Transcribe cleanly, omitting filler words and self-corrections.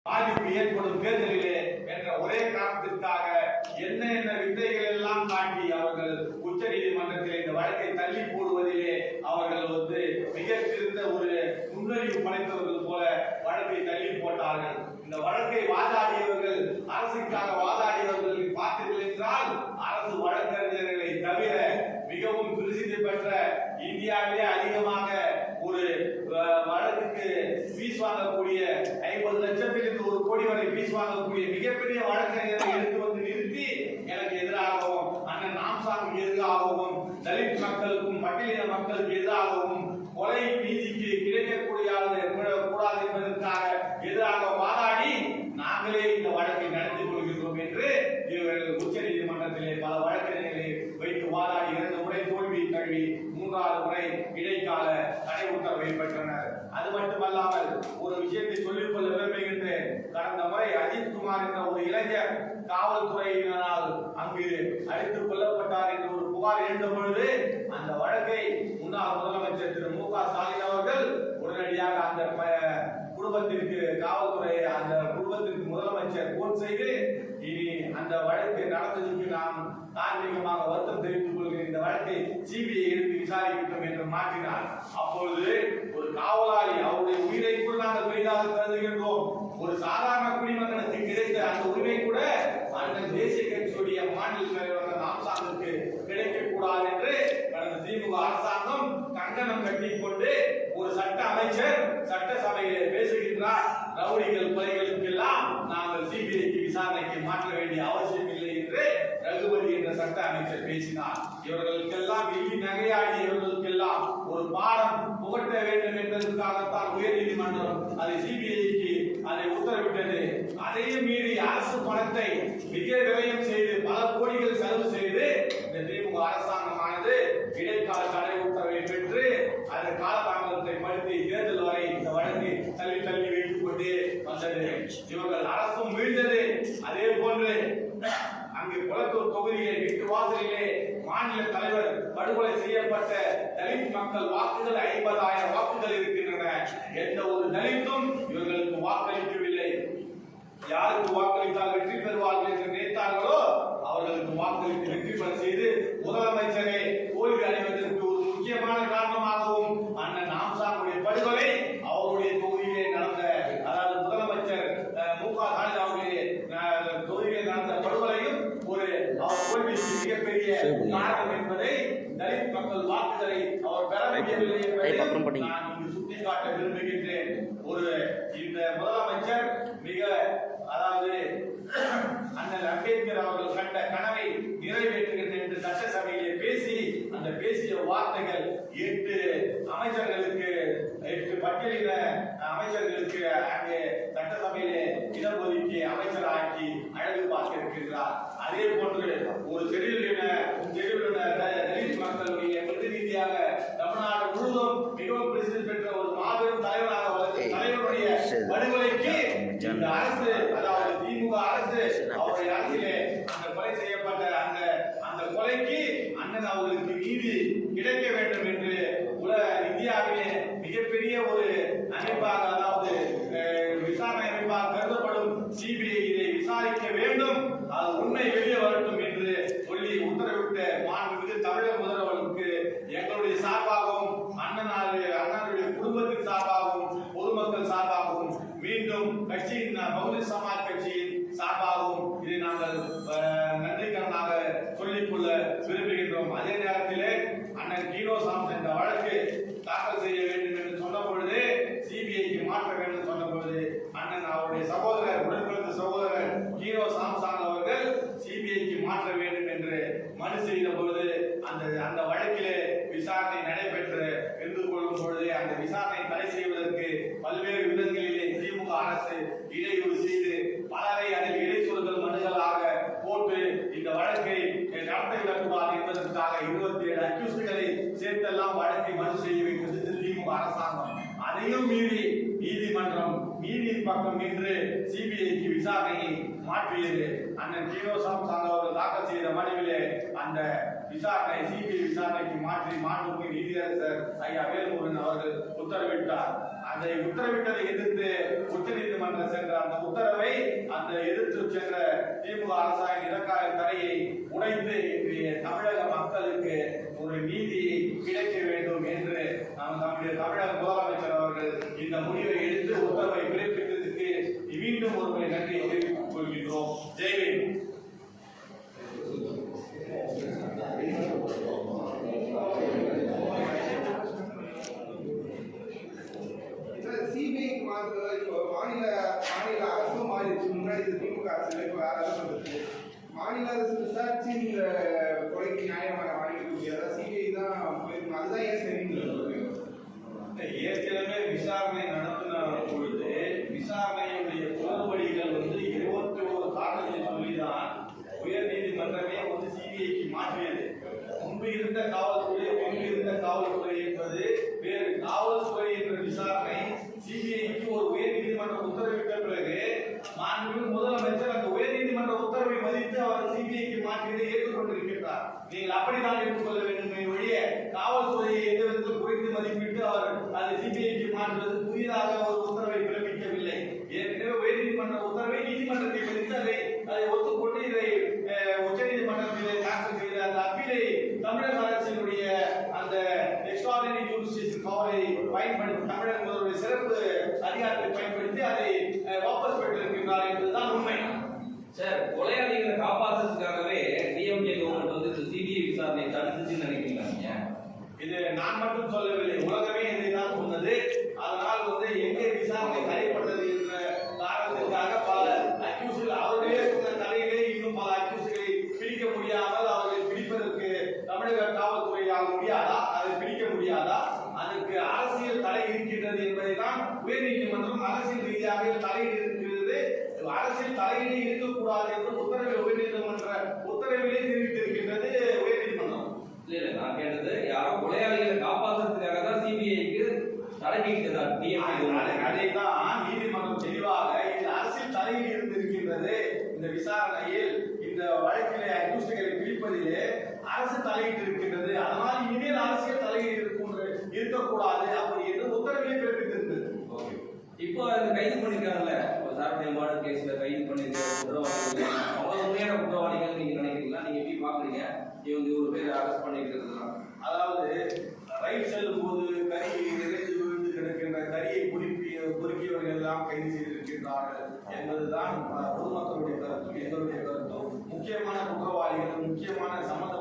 பாதிப்பு ஏற்படும் தேர்தலிலே என்ற ஒரே காரணத்திற்காக என்ன வித்தைகள் எல்லாம் காட்டி அவர்கள் உச்ச நீதிமன்றத்தில் இந்த வழக்கை தள்ளி போடுவதிலே அவர்கள் மிக சிறந்த ஒரு முன்னறிவு படைத்தவர்கள் போல வழக்கை தள்ளி போட்டார்கள். இந்த வழக்கை வாதாடியவர்கள், அரசுக்காக வாதாடியவர்கள் பார்த்தீர்கள் என்றால் அரசு வழக்கறிஞர்களை தவிர மிகவும் பிரசித்தி பெற்ற இந்தியாவிலே அதிகமாக ஒரு வழக்குக்கு ஃபீஸ் வாங்கக்கூடிய 50 லட்சத்திலிருந்து 1 கோடி வரை ஃபீஸ் வாங்கக்கூடிய மிகப்பெரிய வழக்கறிஞரை எடுத்து வந்து நிறுத்தி எனக்கு எதிராகவும் அண்ணன் ராமசாமிக்கு எதிராகவும் தலித் மக்களுக்கும் பட்டியலின மக்களுக்கு எதிராகவும் கொலை நீதிக்கு கிடைக்கக்கூடிய கூடாது என்பதற்காக எதிராக வாதாடி நாங்களே இந்த வழக்கை நடத்தி கொள்கிறோம் என்று இவர்கள் உச்ச நீதிமன்றத்திலே பல வழக்கறிஞர்களை வைத்து வாதாடி 2 முறை தோல்வி தழுவி 3வது முறை இடைக்கால தடை உத்தரவை பெற்றனர். அது மட்டுமல்லாமல் ஒரு விஷயத்தை சொல்லிக் கொள்ள விரும்புகின்றேன். கடந்த முறை அஜித்குமார் என்ற ஒரு இளைஞர் காவல்துறையினரால் அங்கு அடித்துக் கொல்லப்பட்டார் என்று ஒரு புகார் எழுந்த பொழுது அந்த வழக்கை முன்னாள் முதலமைச்சர் திரு மு க ஸ்டாலின் அவர்கள் உடனடியாக அந்த குடும்பத்திற்கு காவல்துறை அந்த குடும்பத்திற்கு முதலமைச்சர் போன் செய்து இனி அந்த வழக்கு நடந்ததற்கு நாம் தார்மீகமாக வருத்தம் தெரிவித்துக் கொள்கிறேன், இந்த வழக்கை சிபிஐ எடுத்து விசாரிக்கட்டும் என்று மாற்றினார். அப்பொழுது ஒரு காவலாளி அவருடைய உயிரை கூட நாங்கள் பெரிதாக கருதுகின்றோம். ஒரு சாதாரண குடிமகனுக்கு கிடைத்த அந்த உரிமை கூட அந்த தேசிய கட்சியுடைய மாநில தலைவர் ராமசாமிக்கு கிடைக்கக்கூடாது என்று கடந்த திமுக அரசாங்கம் கண்டனம் கட்டிக்கொண்டு ஒரு சட்ட அமைச்சர் சட்டசபையிலே பேசுகின்றார். ரவுடிகள் கொலைகளுக்கெல்லாம் நாங்கள் சிபிஐக்கு விசாரணைக்கு மாற்ற வேண்டிய அவசியம் இல்லை என்று ரகுபதி என்ற சட்ட அமைச்சர் பேசினார். இவர்களுக்கெல்லாம் வெள்ளி நகையாடி இவர்களுக்கெல்லாம் ஒரு பாடம் புகட்ட வேண்டும் என்பதற்காகத்தான் உயர் நீதிமன்றம் அதை சிபிஐக்கு அதை உத்தரவிட்டது. அதையும் மீறி அரசு பணத்தை மிக விரயம் செய்து பல கோடிகள் செலவு செய்து இந்த திமுக அரசாங்கமானது இடைக்கால தடை உத்தரவை பெற்று அது காலதாமதத்தை படுத்தி தேர்தல் வரை இந்த வழக்கை தள்ளி தள்ளி வைத்துக் கொண்டே வந்தது. இவர்கள் அரசும் வீழ்ந்தது. அதே போன்று அங்கு குளத்தூர் தொகுதியிலே வீட்டு வாசலிலே மாநில தலைவர் படுகொலை செய்யப்பட்ட தலித் மக்கள் வாக்குகள் 50,000 வாக்குகள் இருக்கின்றன. எந்த ஒரு தலித்தும் இவர்களுக்கு வாக்களிக்கவில்லை. யாருக்கு வாக்களித்தால் வெற்றி பெறுவார்கள் என்று நினைத்தார்களோ அவர்களுக்கு வாக்களித்து வெற்றி பெற செய்து முதலமைச்சரை தோல்வி அடைவதற்கு ஒரு முக்கியமான காரணமாகவும் அண்ணன் ராமசாமியுடைய படுகொலை அவருடைய தொகுதியிலே நடந்த, அதாவது முதலமைச்சர் மு க ஸ்டாலின் அவருடைய தொகுதியிலே நடந்த படுகொலையும் ஒரு அவர் தோல்விக்கு மிகப்பெரிய காரணம் என்பதை தலித் மக்கள் வாக்குகளை அவர் பெற முடியவில்லை என்பதை நான் இங்கு சுட்டிக்காட்ட விரும்புகின்றேன். ஒரு இந்த முதலமைச்சர் மிக, அதாவது அண்ணல் அம்பேத்கர் அவர்கள் கண்ட கனவை நிறைவேற்றுகின்ற என்று சட்டசபையிலே பேசி அந்த பேசிய வார்த்தைகள் 8 அமைச்சர்களுக்கு 8 பட்டியலின அமைச்சர்களுக்கு அங்கே சட்டசபையிலே இடஒதுக்கி அமைச்சராக்கி அழகு பார்த்திருக்கிறார். அதே போன்று ஒரு தெருவிலுள்ள தலித் மக்களுடைய பிரதிநிதியாக தமிழ்நாடு முழுவதும் மிகவும் பிரசித்தி பெற்ற ஒரு மாபெரும் தலைவராக வளர்ந்த தலைவருடைய படுகொலைக்கு இந்த அரசு, அதாவது திமுக அரசு அவருடைய அரசிலே அந்த கொலை செய்யப்பட்ட அந்த கொலைக்கு அண்ணன் அவர்களுக்கு நீதி கிடைக்க வேண்டும் என்று இந்தியாவிலே மிகப்பெரிய ஒரு அமைப்பாக, அதாவது விசாரணை அமைப்பாக கருதப்படும் சிபிஐ இதை விசாரிக்க வேண்டும், அது உண்மை வெளியே வரட்டும் என்று சொல்லி உத்தரவிட்ட மாண்புமிகு தமிழக முதல்வருக்கு எங்களுடைய சார்பாகவும் அண்ணனுடைய குடும்பத்தின் சார்பாகவும் பொதுமக்கள் சார்பாகவும் மீண்டும் கட்சியின் பகுஜன் சமாஜ் கட்சியின் சார்பாகவும் இதை நாங்கள் நன்றிக்கரனாக சொல்லிக்கொள்ள விரும்புகின்றோம். அதே நேரத்திலே அண்ணன் கீனோ சாம்சன் இந்த வழக்கு தாக்கல் செய்ய வேண்டும் என்று சொன்ன பொழுது, சிபிஐக்கு மாற்ற வேண்டும் சொன்ன பொழுது அண்ணன் அவருடைய சகோதரர், உடன்பிறந்த சகோதரர் கீனோ சாம்சன் அவர்கள் சிபிஐக்கு மாற்ற வேண்டும் என்று மனு செய்த பொழுது அந்த வழக்கிலே விசாரணை நடைபெற்று இருந்து கொள்ளும் பொழுது அந்த விசாரணை தடை செய்வதற்கு பல்வேறு விதங்களிலே திமுக அரசு இடையூறு செய்து பலரை அதில் இடைச்சொல்கள் மனுக்களாக போட்டு இந்த வழக்கை நடத்திவிடக்கூடாது என்பதற்காக 27 அக்யூஸ்டுகளை சேர்த்தெல்லாம் வழக்கை மனு செய்ய வைத்தது திமுக அரசாங்கம். அதையும் மீறி நீதிமன்றம் நீதியின் பக்கம் நின்று சிபிஐக்கு விசாரணையை மாற்றியது. அண்ணன் கீனோ சாம்சன் அவர்கள் அவர் தாக்கல் செய்த மனுவிலே அந்த விசாரணை சிபிஐ விசாரணைக்கு மாற்றி மாண்புமிகு நீதியரசர் ஐயா வேல்முருகன் அவர்கள் உத்தரவிட்டார். அதை உத்தரவிட்டதை எதிர்த்து உச்ச நீதிமன்றம் சென்ற அந்த உத்தரவை அந்த எதிர்த்து சென்ற திமுக அரசாங்க இலக்காய தடையை உடைத்து இன்றைய தமிழக மக்களுக்கு ஒரு நீதி கிடைக்க வேண்டும் என்று நம்முடைய தமிழக முதலமைச்சர் அவர்கள் இந்த முடிவை எடுத்து உத்தரவை பிறப்பித்ததற்கு மீண்டும் ஒருமுறை நன்றியை தெரிவித்துக் கொள்கின்றோம். ஜெய்ஹிந்த். சிபிஐக்கு மாற்றுறதா இப்போ மாநில அரசும் மாறிடுச்சு. முன்னாடி திமுக அரசு இப்போ வேற அரசு வந்துச்சு. மாநில அரசு விசாரிச்சு இந்த கொலைக்கு நியாயமான வழங்கக்கூடியதா சிபிஐ தான் போயிருக்கணும். அதுதான் ஏன் சரின்னு ஏற்கனவே விசாரணை நடத்தின பொழுது விசாரணையுடைய குளறுபடிகள் 21 காரணங்களை சொல்லிதான் உயர் நீதிமன்றமே சிபிஐக்கு மாற்றியது. முன்பு இருந்த காவல்துறை பின்பு இருந்த காவல்துறை என்பது வேறு. காவல்துறை என்ற விசாரணை சிபிஐக்கு ஒரு உயர் நீதிமன்றம் உத்தரவிட்ட பிறகு மாண்புமிகு முதலமைச்சர் அந்த உயர் நீதிமன்ற உத்தரவை மதித்து அவர் சிபிஐக்கு மாற்றியதை ஏற்றுக்கொண்டிருக்கிறார். நீங்கள் அப்படித்தான் ஏற்றுக்கொள்ள வேண்டுமே ஒழிய காவல்துறையை எந்த விதத்தில் குறைத்து மதிப்பிட்டு அவர் அதை சிபிஐக்கு மாற்றுவது புதிதாக ஒரு உத்தரவை பிறப்பிக்கவில்லை. ஏற்கனவே உயர் நீதிமன்ற உத்தரவை நீதிமன்றத்தை மதித்து அதை ஒத்துக்கொண்டு இதை உச்ச நீதிமன்றத்திலே தாக்கல் செய்த அந்த அப்பீலை தமிழக அரசினுடைய அந்த எக்ஸ்ட்ராடினரி ஜுடிஷியல் பவரை பயன்படுத்தி தமிழக முதல்வருடைய சிறப்பு அதிகாரத்தை பயன்படுத்தி அதை வாபஸ் பெற்றிருக்கிறார் என்பதுதான் உண்மை. சார், கொலையாளிகளை காப்பாற்றுறதுக்காகவே டிஎம்கே கவர்மெண்ட் சிபிஐ விசாரணை தடுத்துச்சுன்னு நினைக்கிறீங்களா நீங்க? இது நான் மட்டும் சொல்லவில்லை, உலகமே இதை தான் சொன்னது. அதனால் எங்கே விசாரணை தடைப்பட்டது என்ற காரணத்திற்காக பல அக்யூஸ்கள் அவர்களே சொன்ன தலையிலே இன்னும் பல அக்யூஸ்களை பிடிக்க முடியாமல் அவர்களை பிடிப்பதற்கு தமிழக காவல்துறையால் முடியாதா? அதை பிடிக்க முடியாதா? அதற்கு அரசியல் தடை இருக்கின்றது என்பதை தான் உயர் நீதிமன்றம் அரசியல் ரீதியாக தலையீடு இருக்கிறது. அரசியல் தலையீடு இருக்கக்கூடாது என்று உத்தரவில் உயர் நீதிமன்ற உத்தரவிலே தெரிவித்திருக்கின்றது உயர் நீதிமன்றம். இல்ல, நான் கேட்டது யாரோ கொலையாளிகளை காப்பாற்றுறதுக்காக தான் சிபிஐக்கு தடை நீக்கிட்டார் டிஎம்கே. அதைத்தான் நீதிமன்றம் தெளிவாக இது அரசியல் தலையீடு இருந்திருக்கின்றது. இந்த விசாரணையில் இந்த வழக்கிலே அக்யூஸ்டுகளை பிடிப்பதிலே அரசு தலையீடு இருக்கின்றது. அதனால் இனிமேல் அரசியல் தலையீடு இருக்கக்கூடாது அப்படி என்று உத்தரவிலே பிறப்பித்திருந்தது. இப்போ கைது பண்ணிருக்காங்கல்ல, சாரதிய மாடு கேஸ்ல கைது பண்ணிருக்கிற குற்றவாளிகள் அவங்க உண்மையான குற்றவாளிகள் நீங்க நினைக்கிறீங்களா? நீங்க எப்படி பாக்குறீங்க இவங்க ஒரு பேர் அரெஸ்ட் பண்ணிருக்கிறதுலாம்? அதாவது ரயில் செல்லும் போது கறி நிறைந்து விழுந்து கிடக்கின்ற கரியை பொறுக்கியவர்கள் எல்லாம் கைது செய்திருக்கின்றார்கள் என்பதுதான் பொதுமக்களுடைய கருத்தும் எங்களுடைய கருத்தும். முக்கியமான குற்றவாளிகள் முக்கியமான சம்பந்த